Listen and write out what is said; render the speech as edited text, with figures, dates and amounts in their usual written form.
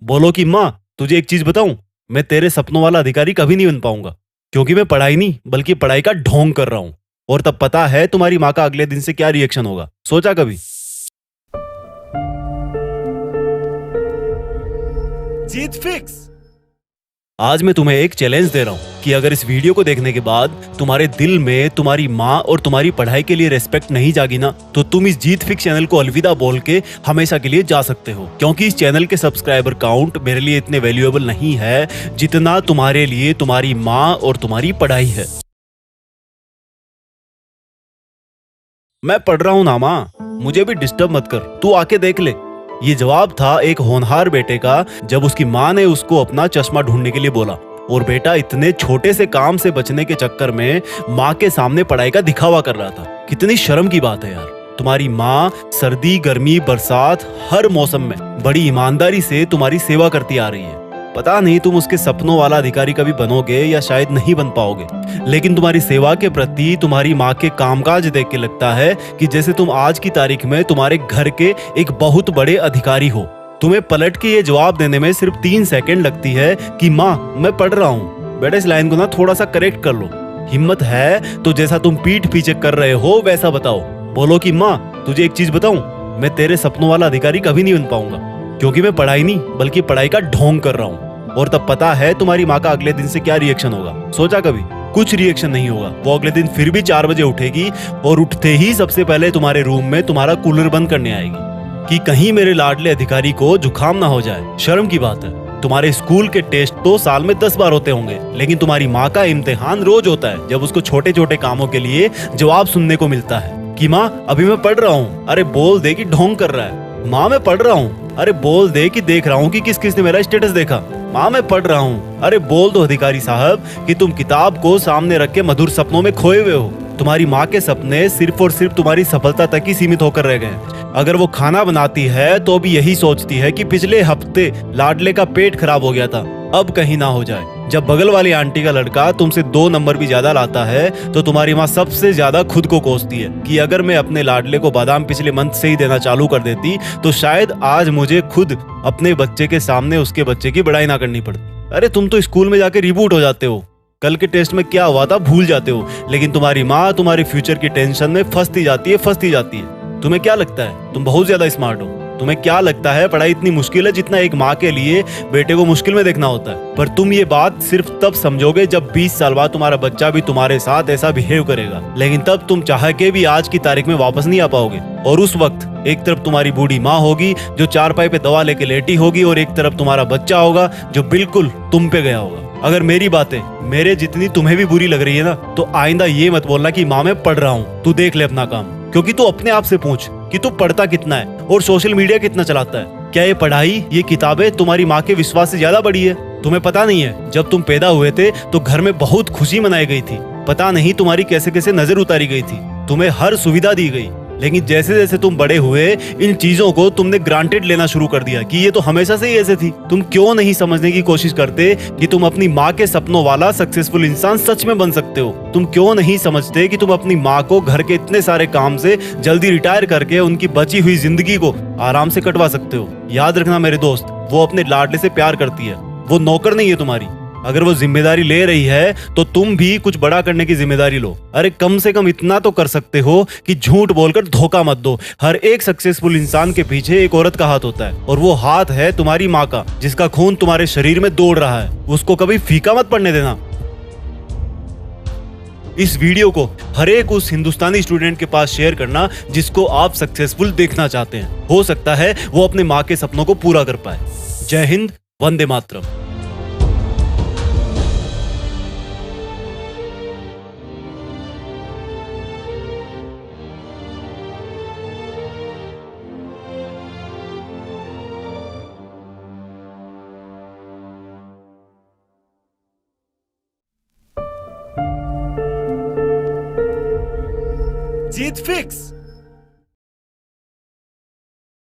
बोलो कि माँ, तुझे एक चीज बताऊं। मैं तेरे सपनों वाला अधिकारी कभी नहीं बन पाऊंगा, क्योंकि मैं पढ़ाई नहीं बल्कि पढ़ाई का ढोंग कर रहा हूं। और तब पता है तुम्हारी माँ का अगले दिन से क्या रिएक्शन होगा, सोचा कभी? जीत फिक्स। आज मैं तुम्हें एक चैलेंज दे रहा हूँ कि अगर इस वीडियो को देखने के बाद तुम्हारे दिल में तुम्हारी माँ और तुम्हारी पढ़ाई के लिए रेस्पेक्ट नहीं जागी ना, तो तुम इस जीत फिक्स चैनल को अलविदा बोल के हमेशा के लिए जा सकते हो। क्योंकि इस चैनल के सब्सक्राइबर काउंट मेरे लिए इतने वैल्यूएबल नहीं है जितना तुम्हारे लिए तुम्हारी माँ और तुम्हारी पढ़ाई है। मैं पढ़ रहा हूँ ना माँ, मुझे भी डिस्टर्ब मत कर, तू आके देख ले। ये जवाब था एक होनहार बेटे का जब उसकी माँ ने उसको अपना चश्मा ढूंढने के लिए बोला। और बेटा इतने छोटे से काम से बचने के चक्कर में माँ के सामने पढ़ाई का दिखावा कर रहा था। कितनी शर्म की बात है यार। तुम्हारी माँ सर्दी गर्मी बरसात हर मौसम में बड़ी ईमानदारी से तुम्हारी सेवा करती आ रही है। पता नहीं तुम उसके सपनों वाला अधिकारी कभी बनोगे या शायद नहीं बन पाओगे, लेकिन तुम्हारी सेवा के प्रति तुम्हारी माँ के कामकाज देख के लगता है कि जैसे तुम आज की तारीख में तुम्हारे घर के एक बहुत बड़े अधिकारी हो। तुम्हें पलट के ये जवाब देने में सिर्फ 3 सेकंड लगती है कि माँ मैं पढ़ रहा हूँ। बेटा इस लाइन को ना थोड़ा सा करेक्ट कर लो। हिम्मत है तो जैसा तुम पीठ पीछे कर रहे हो वैसा बताओ। बोलो कि माँ, तुझे एक चीज बताऊं, मैं तेरे सपनों वाला अधिकारी कभी नहीं बन पाऊंगा, क्योंकि मैं पढ़ाई नहीं बल्कि पढ़ाई का ढोंग कर रहा हूँ। और तब पता है तुम्हारी माँ का अगले दिन से क्या रिएक्शन होगा, सोचा कभी? कुछ रिएक्शन नहीं होगा। वो अगले दिन फिर भी 4 बजे उठेगी और उठते ही सबसे पहले तुम्हारे रूम में तुम्हारा कूलर बंद करने आएगी कि कहीं मेरे लाडले अधिकारी को जुकाम ना हो जाए। शर्म की बात है। तुम्हारे स्कूल के टेस्ट तो साल में 10 बार होते होंगे, लेकिन तुम्हारी माँ का इम्तिहान रोज होता है, जब उसको छोटे छोटे कामों के लिए जवाब सुनने को मिलता है कि माँ अभी मैं पढ़ रहा हूँ। अरे बोल दे कि ढोंग कर रहा है। माँ मैं पढ़ रहा हूँ। अरे बोल दे कि देख रहा हूँ कि किस किस ने मेरा स्टेटस देखा। माँ मैं पढ़ रहा हूँ। अरे बोल दो अधिकारी साहब कि तुम किताब को सामने रख के मधुर सपनों में खोए हुए हो। तुम्हारी माँ के सपने सिर्फ और सिर्फ तुम्हारी सफलता तक ही सीमित होकर रह गए। अगर वो खाना बनाती है तो भी यही सोचती है कि पिछले हफ्ते लाडले का पेट खराब हो गया था, अब कहीं ना हो जाए। जब बगल वाली आंटी का लड़का तुमसे 2 नंबर भी ज्यादा लाता है तो तुम्हारी माँ सबसे ज्यादा खुद को कोसती है कि अगर मैं अपने लाडले को बादाम पिछले मंथ से ही देना चालू कर देती तो शायद आज मुझे खुद अपने बच्चे के सामने उसके बच्चे की बड़ाई ना करनी पड़ती। अरे तुम तो स्कूल में जाके रिबूट हो जाते हो, कल के टेस्ट में क्या हुआ था भूल जाते हो, लेकिन तुम्हारी माँ तुम्हारे फ्यूचर की टेंशन में फंसती जाती है। तुम्हें क्या लगता है तुम बहुत ज्यादा स्मार्ट हो? तुम्हें क्या लगता है पढ़ाई इतनी मुश्किल है जितना एक माँ के लिए बेटे को मुश्किल में देखना होता है? पर तुम ये बात सिर्फ तब समझोगे जब 20 साल बाद तुम्हारा बच्चा भी तुम्हारे साथ ऐसा बिहेव करेगा, लेकिन तब तुम चाह के भी आज की तारीख में वापस नहीं आ पाओगे। और उस वक्त एक तरफ तुम्हारी बूढ़ी माँ होगी जो चारपाई पे दवा लेके लेटी होगी, और एक तरफ तुम्हारा बच्चा होगा जो बिल्कुल तुम पे गया होगा। अगर मेरी बातें मेरे जितनी तुम्हें भी बुरी लग रही है ना, तो आइंदा ये मत बोलना कि माँ मैं पढ़ रहा हूँ, तू देख ले अपना काम। क्योंकि तू अपने आप से पूछ कि तू पढ़ता कितना है और सोशल मीडिया कितना चलाता है। क्या ये पढ़ाई, ये किताबें तुम्हारी माँ के विश्वास से ज्यादा बड़ी है? तुम्हें पता नहीं है जब तुम पैदा हुए थे तो घर में बहुत खुशी मनाई गई थी। पता नहीं तुम्हारी कैसे कैसे नजर उतारी गई थी, तुम्हें हर सुविधा दी गई, लेकिन जैसे जैसे तुम बड़े हुए इन चीजों को तुमने ग्रांटेड लेना शुरू कर दिया कि ये तो हमेशा से ही ऐसे थी। तुम क्यों नहीं समझने की कोशिश करते कि तुम अपनी माँ के सपनों वाला सक्सेसफुल इंसान सच में बन सकते हो? तुम क्यों नहीं समझते कि तुम अपनी माँ को घर के इतने सारे काम से जल्दी रिटायर करके उनकी बची हुई जिंदगी को आराम से कटवा सकते हो? याद रखना मेरे दोस्त, वो अपने लाडले से प्यार करती है, वो नौकर नहीं है तुम्हारी। अगर वो जिम्मेदारी ले रही है तो तुम भी कुछ बड़ा करने की जिम्मेदारी लो। अरे कम से कम इतना तो कर सकते हो कि झूठ बोलकर धोखा मत दो। हर एक सक्सेसफुल इंसान के पीछे एक औरत का हाथ होता है, और वो हाथ है तुम्हारी माँ का, जिसका खून तुम्हारे शरीर में दौड़ रहा है। उसको कभी फीका मत पड़ने देना। इस वीडियो को हर एक उस हिंदुस्तानी स्टूडेंट के पास शेयर करना जिसको आप सक्सेसफुल देखना चाहते हैं। हो सकता है वो अपने माँ के सपनों को पूरा कर पाए। जय हिंद, वंदे मातरम। जीत फिक्स।